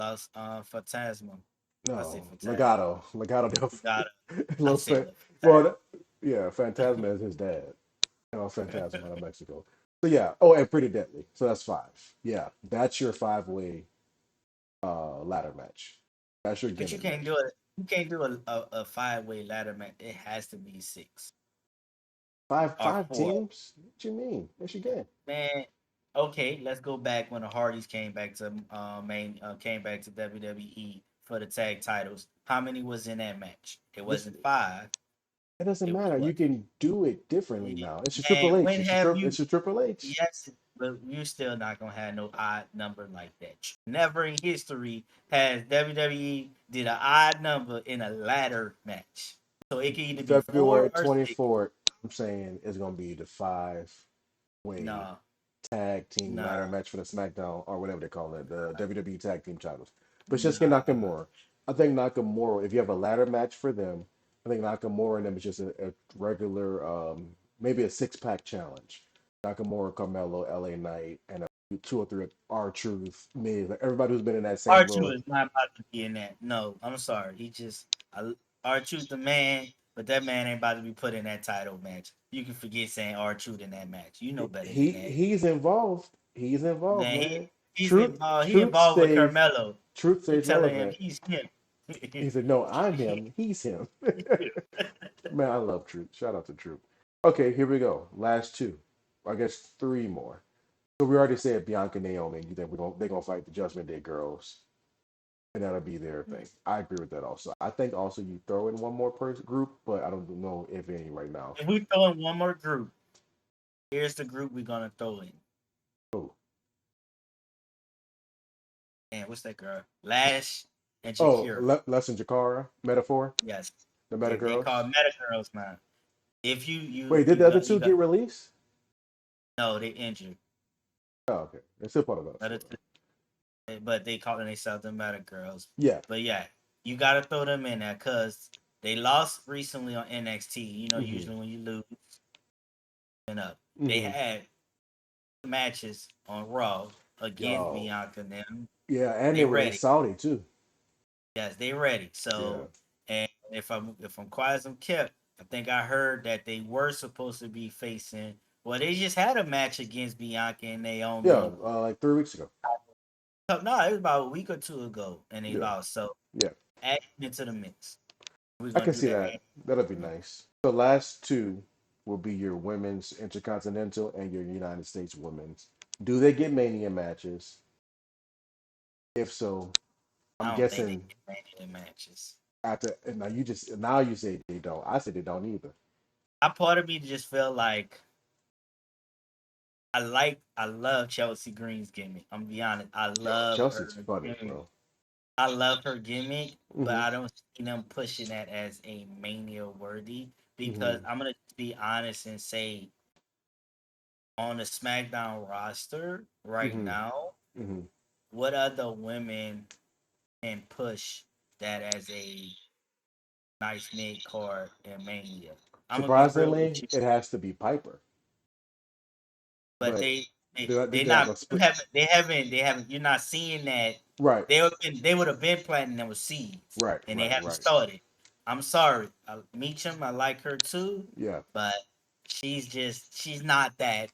Garza. Los Fantasma. I say No, Fantasma. Legato You got del I Los say Fan. the Well, yeah, Phantasma is his dad. Phantasma out of Mexico. So yeah. Oh, and Pretty Deadly. So that's five. Yeah, that's your five-way ladder match. That's your But you gimmick can't match. do it. You can't do a five-way ladder match. It has to be six or Five four. teams? What you mean? Yes, you can. Man, okay, let's go back when the Hardys came back to WWE for the tag titles. How many was in that match? It This wasn't five. It doesn't It was matter. You what? can do it differently Yeah, now. It's your man, Triple H. when have you? It's your Triple H. Yes, but you're still not gonna have no odd number like that. Never in history has WWE did an odd number in a ladder match. So it can either be four February or six. 24th, I'm saying is going to be the five-way Nah, tag team ladder nah, match for the SmackDown or whatever they call it, the WWE tag team titles. But Shinsuke nah. Nakamura. I think Nakamura, if you have a ladder match for them, I think Nakamura and them is just a regular, maybe a six-pack challenge. Nakamura, Carmelo, LA Knight, and two or three R-Truth, Miz, like everybody who's been in that same R2 little. is not about to be in that. No, I'm sorry. R2's the man, but that man ain't about to be put in that title match. You can forget saying R2 in that match. You know better than that. He's involved. He's involved, Man, man. he's involved. He Truth involved with stays Carmelo. truth You stays telling him relevant. he's him. He said, "No, I'm him. He's him." Man, I love Truth. Shout out to Truth. Okay, here we go. Last two. I guess three more. So we already said Bianca and Naomi. You think they're gonna fight the Judgment Day girls, and that'll be their thing. I agree with that also. I think also you throw in one more person group, but I don't know if any right now. If we throw in one more group, here's the group we're gonna throw in. Oh, And what's that girl? Lash and oh, Shakira. Les and Jakara, Metaphor, Yes, the Meta they call Girls. Meta Girls now. If Wait, did the other two get released? no, they injured. Oh, okay. They're still part of that Other story. two, but they call themselves the Meta Girls. Yeah. But yeah, you gotta throw them in there because they lost recently on NXT. You know, Mm-hmm. usually when you lose and up, they Mm-hmm. had matches on Raw against Yo. Bianca and them. Yeah, and they They were in ready. Saudi too. Yes, they ready. Yeah. So, and if I'm quiet as I'm kept, I think I heard that they were supposed to be facing. Well, they just had a match against Bianca and Yeah, Naomi. like 3 weeks ago. No, it was about a week or two ago, and they Yeah. lost. So Yeah. add them into the mix. We're I gonna can do see that. that. That'll be nice. The last two will be your women's intercontinental and your United States women's. Do they get mania matches? If so, I'm I don't think they guessing get many of the matches. after and now you say they don't. I said they don't either. I part of me just feel like I love Chelsea Green's gimmick. I'm gonna be honest. Yo, Chelsea's funny, bro. I love her gimmick, but Hmm. I don't see them pushing that as a mania worthy because Hmm. I'm gonna be honest and say on the SmackDown roster right Hmm. now, Hmm. what other women can push that as a nice mid card in Mania? I'm gonna be real with Surprisingly, you, it has to be Piper, but but they they they got like not a you split. haven't they haven't you're not seeing that Right, they would have been planting them with seeds right, and they right, haven't right. started. I'm sorry, Meacham, I like her too, Yeah, but she's not yeah.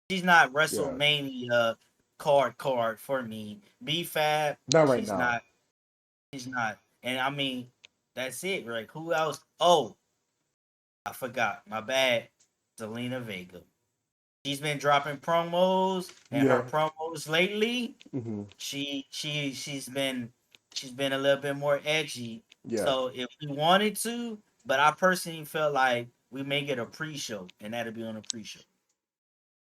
WrestleMania card for me. B Fab, Not right she's now. not she's not, and I mean that's it, right? Who else? Oh, I forgot. My bad. Selena Vega. She's been dropping promos, and her Yeah. promos lately, Hmm. she's been a little bit more edgy. Yeah. So if we wanted to, but I personally feel like we may get a pre-show, and that'll be on a pre-show.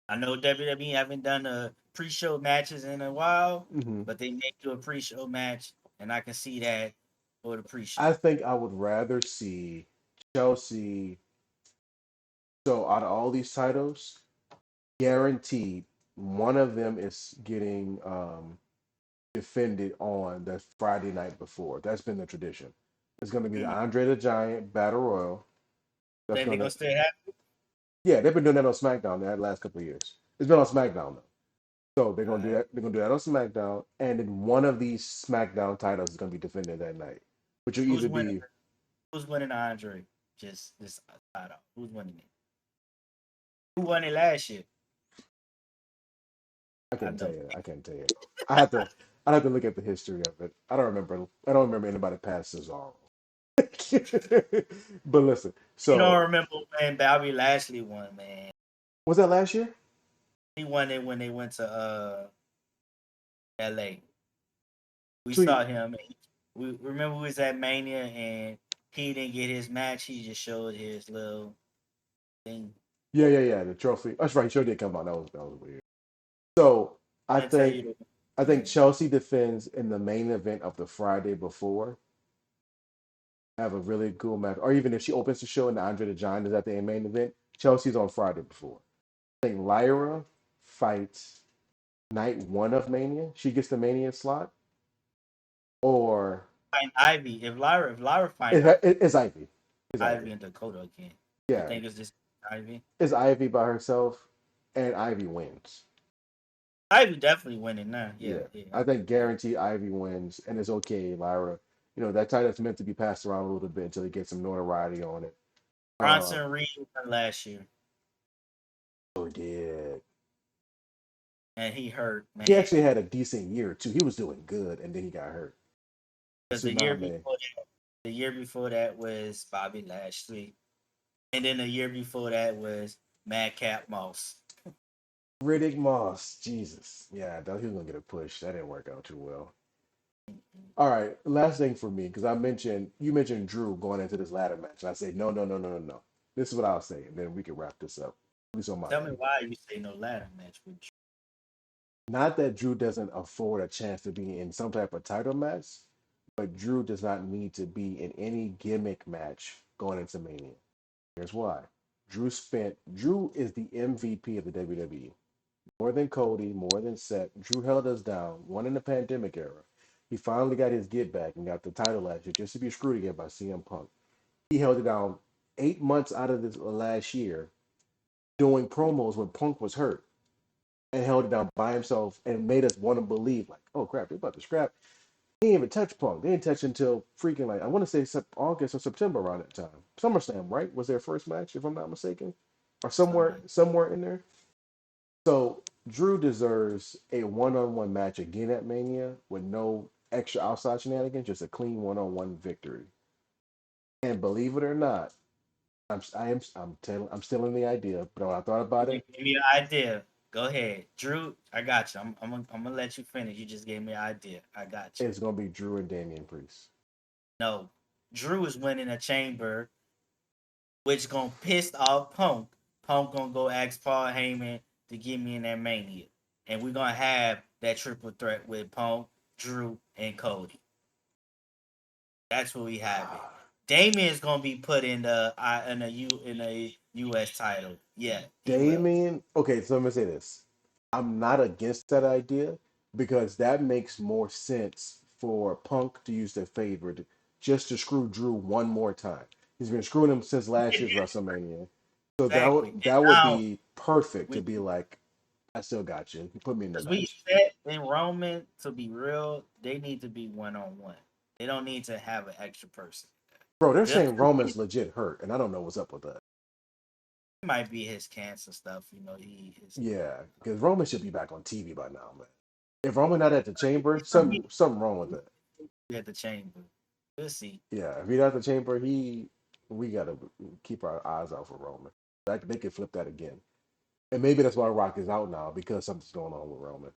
I know WWE haven't done a pre-show matches in a while, Hmm. but they may do a pre-show match, and I can see that for the pre-show. I think I would rather see Chelsea. So out of all these titles, guaranteed one of them is getting defended on the Friday night before. That's been the tradition. It's going to be the Mm. Andre the Giant Battle Royal. That's Think they going gonna to, still have yeah, they've been doing that on SmackDown the last couple of years. It's been on SmackDown though. So they're gonna do it? that. They're gonna do that on SmackDown, and then one of these SmackDown titles is gonna be defended that night, which will Who's either winning? be Who's winning Andre? Just this title. Who's winning it? Who won it last year? I I can't tell know. you. I can't tell you. I have to. I have to look at the history of it. I don't remember. I don't remember anybody past Cesaro. But listen. You don't So remember when Bobby Lashley won, man? was that last year? He won it when they went to L.A. We Sweet. saw him. We remember we was at Mania and he didn't get his match. He just showed his little thing. Yeah, yeah, yeah. The trophy. That's right. He sure did come out. That was weird. So I I tell think you, I think man. Chelsea defends in the main event of the Friday before. Have a really cool match. Or even if she opens the show and the Andre the Giant is at the main event, Chelsea's on Friday before. I think Lyra fights night one of Mania. She gets the Mania slot. Or Find Ivy. If Lyra find out it's Ivy. It's Ivy. Ivy and Dakota again, you Yeah. think it's just Ivy? It's Ivy by herself. And Ivy wins. Ivy definitely winning now. Yeah, Yeah. yeah. I think guaranteed Ivy wins. And it's okay, Lyra. That title's meant to be passed around a little bit until it gets some notoriety on it. Uh Bronson Reed won last year, oh did. and he hurt, He man. actually had a decent year too. He was doing good and then he got hurt. Because Tsunami. the year before that was Bobby Lashley, and then the year before that was Madcap Moss. Riddick Moss, Jesus. Yeah, I thought he was gonna get a push. That didn't work out too well. All right, last thing for me, because you mentioned Drew going into this ladder match. And I say no, no, no, no, no, no. This is what I'll say, and then we can wrap this up. At least on my Tell me end. why you say no ladder match with Drew. Not that Drew doesn't afford a chance to be in some type of title match, but Drew does not need to be in any gimmick match going into Mania. Here's why. Drew is the MVP of the WWE. More than Cody, more than Seth. Drew held us down, won in the pandemic era. He finally got his get back and got the title last year just to be screwed again by CM Punk. He held it down 8 months out of this last year doing promos when Punk was hurt and held it down by himself and made us want to believe, like, oh crap, they're about to scrap. He didn't even touch Punk. They didn't touch until freaking, like, I want to say August or September around that time. SummerSlam, right? Was their first match, if I'm not mistaken? Or Something somewhere, like somewhere in there. So Drew deserves a one-on-one match again at Mania with no extra outside shenanigans, just a clean one-on-one victory. And believe it or not, I'm still in the idea, but when I thought about you it, give me an idea. Go ahead, Drew. I got you. I'm gonna let you finish. You just gave me an idea. I got you. it's gonna be Drew and Damian Priest. No, Drew is winning a chamber, which gonna piss off Punk. Punk gonna go ask Paul Heyman to get me in that Mania, and we're gonna have that triple threat with Punk, Drew, and Cody. That's what we have it. Damien's gonna be put in a U.S. title. Yeah, he will. Damian, okay, so let me say this. I'm not against that idea because that makes more sense for Punk to use their favorite just to screw Drew one more time. He's been screwing him since last year's WrestleMania. So that Exactly. would And that would now be perfect to we be like, I still got you. Put me in the because we match. set in Roman to be real, they need to be 1-on-1. They don't need to have an extra person. Bro, they're Just saying Roman's legit hurt, and I don't know what's up with that. it might be his cancer stuff. He is. Yeah, because Roman should be back on TV by now, man. If Roman not at the chamber, He's gonna something wrong with that. be at the chamber. We'll see. Yeah, if he's at the chamber, we gotta keep our eyes out for Roman. They could flip that again, and maybe that's why Rock is out now because something's going on with Roman.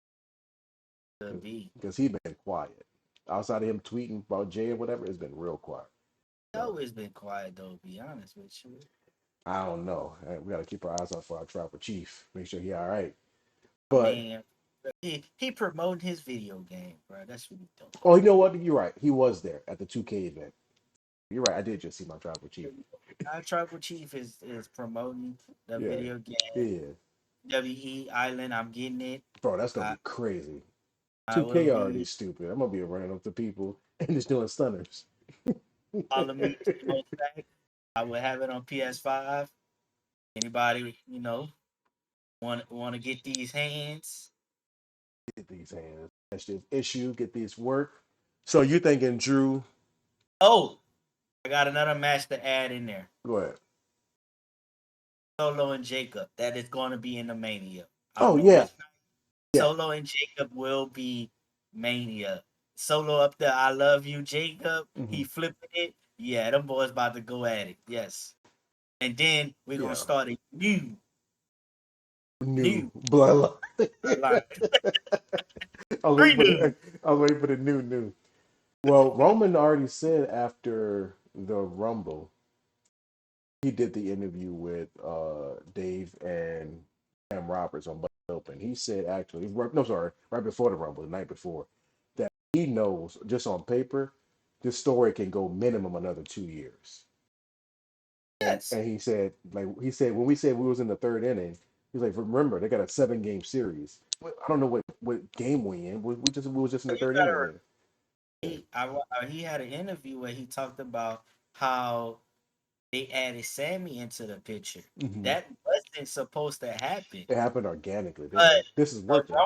Could be. Because he's been quiet. Outside of him tweeting about Jay or whatever, it's been real quiet. So Always been quiet though. To be honest with you. I don't know. We gotta keep our eyes out for our trapper chief. Make sure he all right. I But mean, he promoting his video game, bro. That's what he doing. oh, you know what? You're right. He was there at the 2K event. You're right. I did just see my trapper chief. Our tribal chief is promoting the Yeah, video game yeah, WE Island. I'm getting it. bro. That's gonna I be crazy. I will 2K already be stupid. I'm gonna be running up to people and just doing stunners. Follow me, Smoke Stack. I will have it on PS5. Anybody, want to get these hands? Get these hands. That's this issue. Get these work. So you thinking Drew? Oh, I got another match to add in there. Go ahead. Solo and Jacob. That is going to be in the Mania. I don't Oh know yeah, which night. yeah. Solo and Jacob will be Mania. Solo up there. I love you, Jacob. Hmm. He flipping it. Yeah, them boys about to go at it. Yes. And then we're gonna Yeah. start a New new bloodline. line. I was waiting Three for the. new. I was waiting for the new. Well, Roman already said after the Rumble, he did the interview with Dave and Cam Roberts on Butt Open. He said actually, no, sorry, right before the Rumble, the night before, that he knows just on paper, this story can go minimum another 2 years. And Yes. and he said when we said we was in the third inning, he's like, remember they got a 7 game series. I don't know what game we in. We was just in So the you third inning gotta then. Yeah. he had an interview where he talked about how they added Sammy into the picture. Hmm. That wasn't supposed to happen. It happened organically. They're But like, this is but working.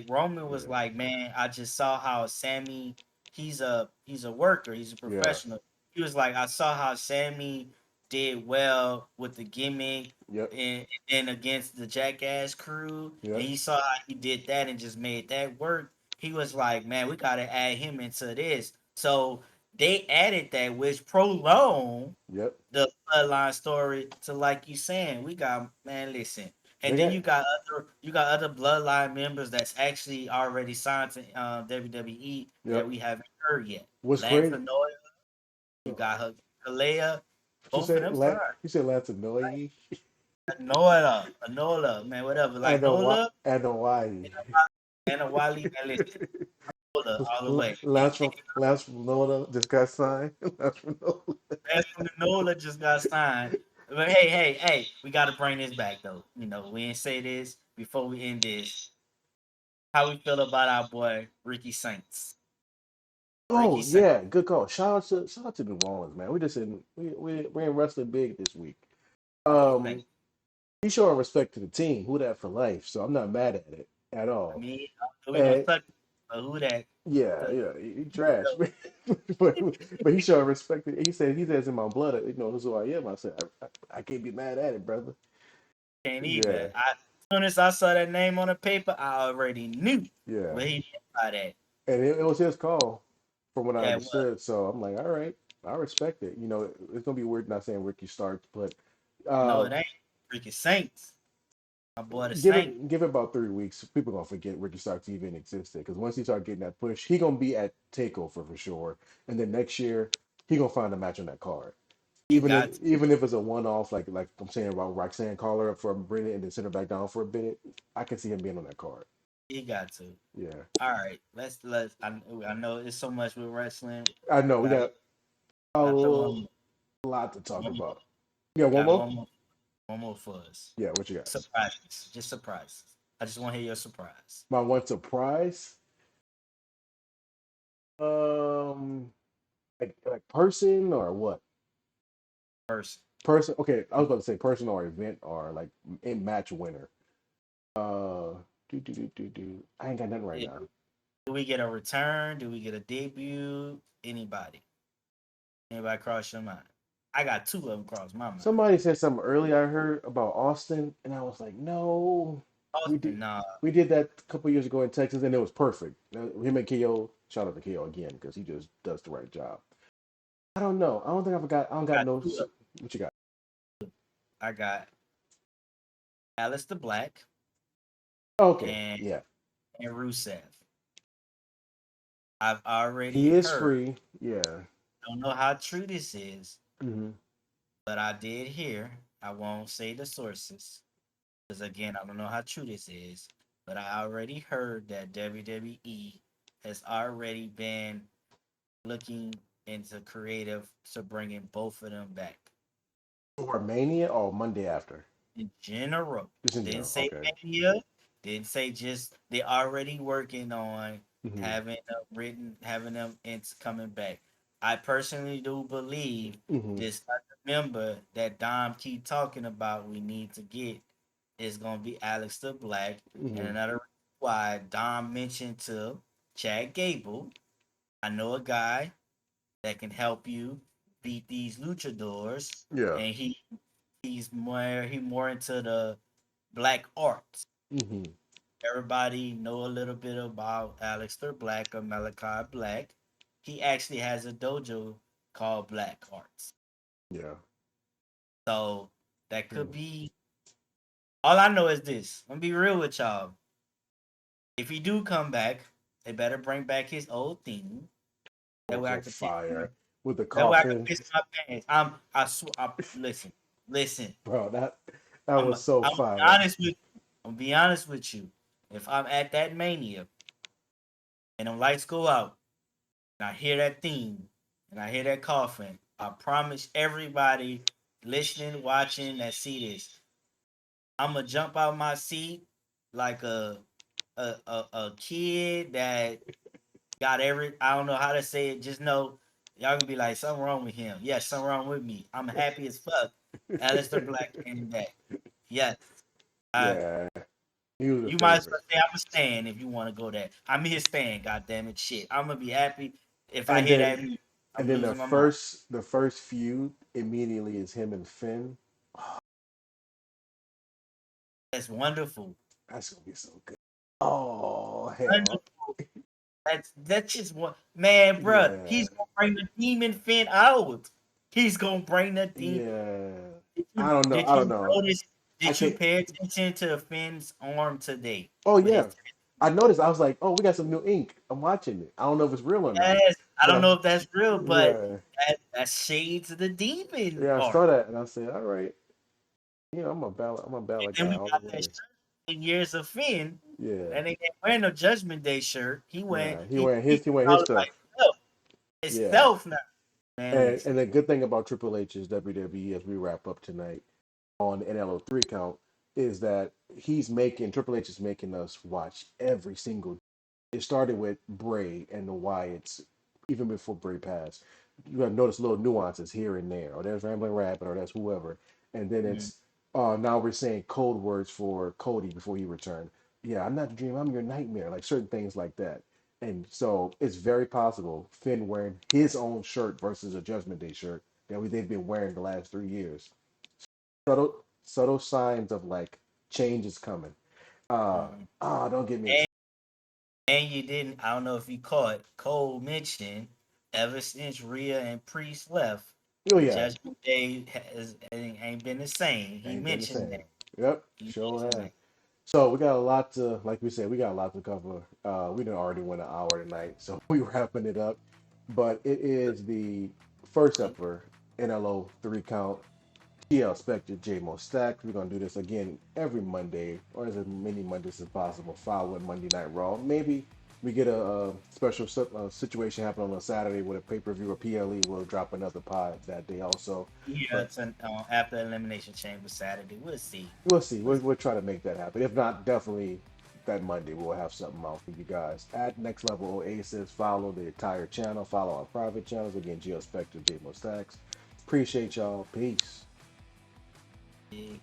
Roman was Yeah. like, man, I just saw how Sammy, he's a worker, he's a Yeah. professional. He was like, I saw how Sammy did well with the gimmick Yep. and against the Jackass crew, and Yep. he saw how he did that and just made that work. He was like, man, we gotta add him into this. So they added that, which prolonged Yep. the bloodline story to, like you saying, we got, man, listen. They And then got you got other bloodline members that's actually already signed to WWE that yep. we haven't heard yet. What's Lance great? Anoa'i, you got her Kalea, You both of said them signed. you said Lance Anoa'i. Anola, man, whatever. I Like know why. Nola I know why. and a Wally, man, listen, Nola all the way. Lance from Nola just got signed. Lance from Nola. Lance from the Nola just got signed. But hey, we got to bring this back though. We ain't say this before we end this. How we feel about our boy Ricky Saints? Ricky Oh Saints. yeah, good call. Shout out to New Orleans, man. We just in we in wrestling big this week. Ricky Saints. Um, he showing respect to the team. Who that for life? So I'm not mad at it at I all. mean, we gonna And touch who that? yeah, Touch, yeah, he trash, but he showing respect. He says in my blood. This is who I am. I said I can't be mad at it, brother. can't Yeah, even. As soon as I saw that name on the paper, I already knew yeah. what he meant by that. And it was his call, from what I Yeah, well, understood. So I'm like, all right, I respect it. It's gonna be weird not saying Ricky Starks, but no, uh, it ain't Ricky Saints. My boy the give Saint. it give it about 3 weeks. People gonna forget Ricky Starks even existed because once he start getting that push, he gonna be at Takeover for sure. And then next year, he gonna find a match on that card. He Even if got to. even if it's a one off, like I'm saying about Roxanne, call her up for a minute and then send her back down for a minute, I can see him being on that card. He got to. Yeah, All right, let's. I know it's so much with wrestling. I know we Got got a got the one. lot to talk One more. about. You got one Got more? one more for us. Yeah, what you got? Surprises, just surprises. I just want to hear your surprise. My one surprise, um, like person or what? Person. Person. Okay, I was about to say person or event or like in match winner. Uh, do. I ain't got nothing right Yeah. now. Do we get a return? Do we get a debut? Anybody? Anybody cross your mind? I got two of them cross my mind. Somebody said something earlier. I heard about Austin, and I was like, no, we did Austin, nah, we did that a couple years ago in Texas, and it was perfect. Him and KO, shout out to KO again because he just does the right job. I don't know. I don't think I've got. I don't I got got no. two of 'em. What you got? I got Alistair Black Okay, and yeah, Rusev. I've he already is heard. free. Yeah. Don't know how true this is, Hmm. but I did hear. I won't say the sources because again, I don't know how true this is. But I already heard that WWE has already been looking into creative to bringing both of them back. Or Mania or Monday after. In general, Just in didn't general. say Okay. Mania, didn't say just they already working on Hmm. having them into coming back. I personally do believe Hmm. this member that Dom keep talking about we need to get is gonna be Alex the Black. And Hmm. another reason why Dom mentioned to Chad Gable, I know a guy that can help you beat these luchadors, Yeah. and he more into the black arts. Hmm. Everybody know a little bit about Aleister Black or Malachi Black. He actually has a dojo called Black Arts. Yeah. So that could Mm. be all I know is this. I'm gonna be real with y'all. If he do come back, they better bring back his old theme. That Was way I so can piss fire with the that way I can coffin, piss my pants. Listen. bro. That I'm was so I'm gonna be fire. honest with you. I'm gonna be honest with you. If I'm at that mania and the lights go out and I hear that theme and I hear that coffin, I promise everybody listening, watching that see this, I'm gonna jump out my seat like a kid that got every I don't know how to say it. Just know y'all gonna be like something wrong with him. Yes, something wrong with me. I'm happy as fuck. Alistair Black came back. Yes, I Yeah, he was a You might as favorite. well say I'm a stan if you want to go there. I'm his stan, god damn it. Shit. I'm gonna be happy if I And hear then that music. and I'm then losing my mind. the first feud immediately is him and Finn. That's wonderful. That's gonna be so good. Oh hell Wonderful. That's just what man, bruh. yeah, He's gonna bring the demon Finn out. He's gonna bring the demon. yeah. Did you I don't know. did I don't you know. notice? I Did you can't. pay attention to Finn's arm today Oh with his yeah, I noticed. I was like, oh, we got some new ink. I'm watching it. I don't know if it's real or not, yes, I but don't know if that's real, but yeah, that shades of the demon yeah. I art. saw that and I said, all right, I'm a And ballad then guy we all the got that way. shirt 10 years of Finn. Yeah, And they didn't wear no Judgment Day shirt. nah. He He wearing called his it like stuff. self. It's Yeah. self now. Man, listen. And the good thing about Triple H's WWE as we wrap up tonight on the NLO 3 count is that Triple H is making us watch every single. It started with Bray and the Wyatts, even before Bray passed. You have noticed little nuances here and there. Or there's Rambling Rabbit, or there's whoever. And then Mm, it's now we're saying code words for Cody before he returned. Yeah, I'm not the dream, I'm your nightmare. Like certain things like that. And so it's very possible Finn wearing his own shirt versus a Judgment Day shirt that they've been wearing the last 3 years. Subtle signs of like change is coming. mm. Don't get me And, excited. and you didn't, I don't know if you caught, Cole mentioned ever since Rhea and Priest left, Oh the yeah, Judgment Day ain't been the same. He ain't been the mentioned same. that. Yep, He sure mentioned have. that. So we got a lot to, like we said, we got a lot to cover. We done already went an hour tonight, so we wrapping it up. But it is the first ever NLO 3 count. TL Spectre, J Mo Stacks. We're gonna do this again every Monday, or as many Mondays as possible, following Monday Night Raw. Maybe we get a special situation happen on a Saturday with a pay-per-view or PLE. We'll drop another pod that day also. Yeah, But it's after Elimination Chamber Saturday. We'll see. we'll see. We'll see. We'll try to make that happen. If not, definitely that Monday we'll have something out for you guys. At Next Level Oasis, follow the entire channel. Follow our private channels. Again, Geo Spectre, J Mo Stacks. Appreciate y'all. Peace. Big